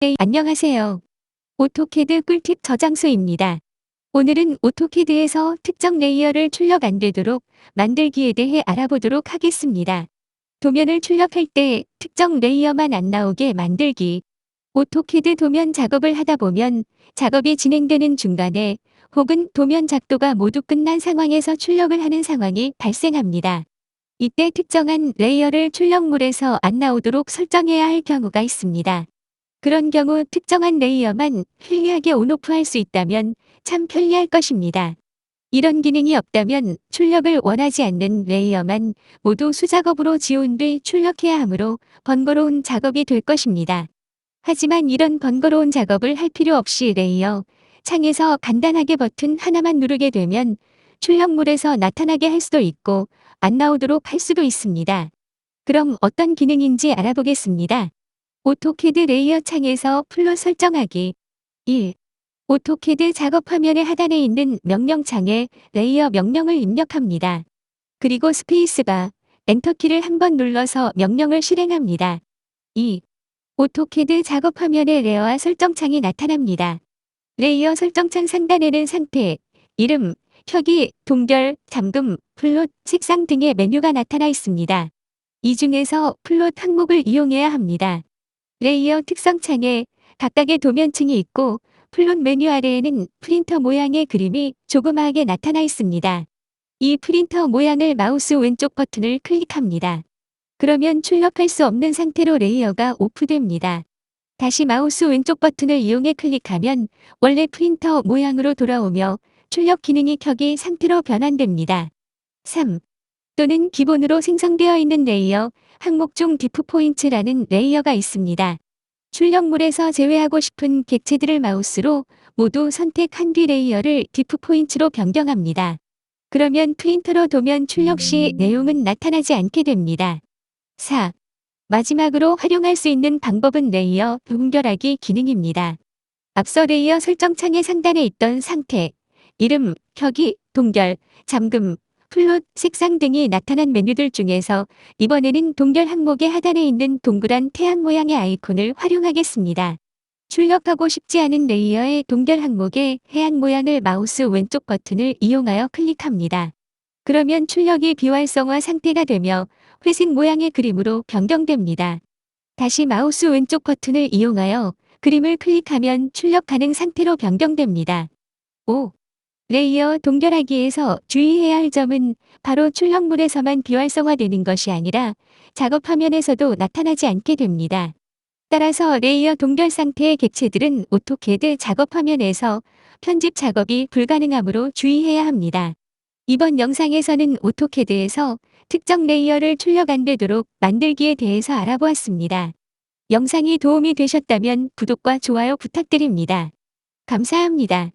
네, 안녕하세요. 오토캐드 꿀팁 저장소입니다. 오늘은 오토캐드에서 특정 레이어를 출력 안 되도록 만들기에 대해 알아보도록 하겠습니다. 도면을 출력할 때 특정 레이어만 안 나오게 만들기. 오토캐드 도면 작업을 하다 보면 작업이 진행되는 중간에 혹은 도면 작도가 모두 끝난 상황에서 출력을 하는 상황이 발생합니다. 이때 특정한 레이어를 출력물에서 안 나오도록 설정해야 할 경우가 있습니다. 그런 경우 특정한 레이어만 편리하게 온오프할 수 있다면 참 편리할 것입니다. 이런 기능이 없다면 출력을 원하지 않는 레이어만 모두 수작업으로 지운 뒤 출력해야 하므로 번거로운 작업이 될 것입니다. 하지만 이런 번거로운 작업을 할 필요 없이 레이어 창에서 간단하게 버튼 하나만 누르게 되면 출력물에서 나타나게 할 수도 있고 안 나오도록 할 수도 있습니다. 그럼 어떤 기능인지 알아보겠습니다. 오토캐드 레이어 창에서 플롯 설정하기. 1. 오토캐드 작업 화면의 하단에 있는 명령창에 레이어 명령을 입력합니다. 그리고 스페이스바, 엔터키를 한번 눌러서 명령을 실행합니다. 2. 오토캐드 작업 화면에 레이어 설정창이 나타납니다. 레이어 설정창 상단에는 상태, 이름, 켜기, 동결, 잠금, 플롯, 색상 등의 메뉴가 나타나 있습니다. 이 중에서 플롯 항목을 이용해야 합니다. 레이어 특성 창에 각각의 도면층이 있고 플롯 메뉴 아래에는 프린터 모양의 그림이 조그마하게 나타나 있습니다. 이 프린터 모양을 마우스 왼쪽 버튼을 클릭합니다. 그러면 출력할 수 없는 상태로 레이어가 오프됩니다. 다시 마우스 왼쪽 버튼을 이용해 클릭하면 원래 프린터 모양으로 돌아오며 출력 기능이 켜기 상태로 변환됩니다. 3. 또는 기본으로 생성되어 있는 레이어, 항목 중 디프 포인트라는 레이어가 있습니다. 출력물에서 제외하고 싶은 객체들을 마우스로 모두 선택한 뒤 레이어를 디프 포인트로 변경합니다. 그러면 프린터로 도면 출력 시 내용은 나타나지 않게 됩니다. 4. 마지막으로 활용할 수 있는 방법은 레이어 동결하기 기능입니다. 앞서 레이어 설정창의 상단에 있던 상태, 이름, 켜기, 동결, 잠금, 플롯, 색상 등이 나타난 메뉴들 중에서 이번에는 동결 항목의 하단에 있는 동그란 태양 모양의 아이콘을 활용하겠습니다. 출력하고 싶지 않은 레이어의 동결 항목에 해안 모양을 마우스 왼쪽 버튼을 이용하여 클릭합니다. 그러면 출력이 비활성화 상태가 되며 회색 모양의 그림으로 변경됩니다. 다시 마우스 왼쪽 버튼을 이용하여 그림을 클릭하면 출력 가능 상태로 변경됩니다. 5. 레이어 동결하기에서 주의해야 할 점은 바로 출력물에서만 비활성화되는 것이 아니라 작업 화면에서도 나타나지 않게 됩니다. 따라서 레이어 동결 상태의 객체들은 오토캐드 작업 화면에서 편집 작업이 불가능하므로 주의해야 합니다. 이번 영상에서는 오토캐드에서 특정 레이어를 출력 안 되도록 만들기에 대해서 알아보았습니다. 영상이 도움이 되셨다면 구독과 좋아요 부탁드립니다. 감사합니다.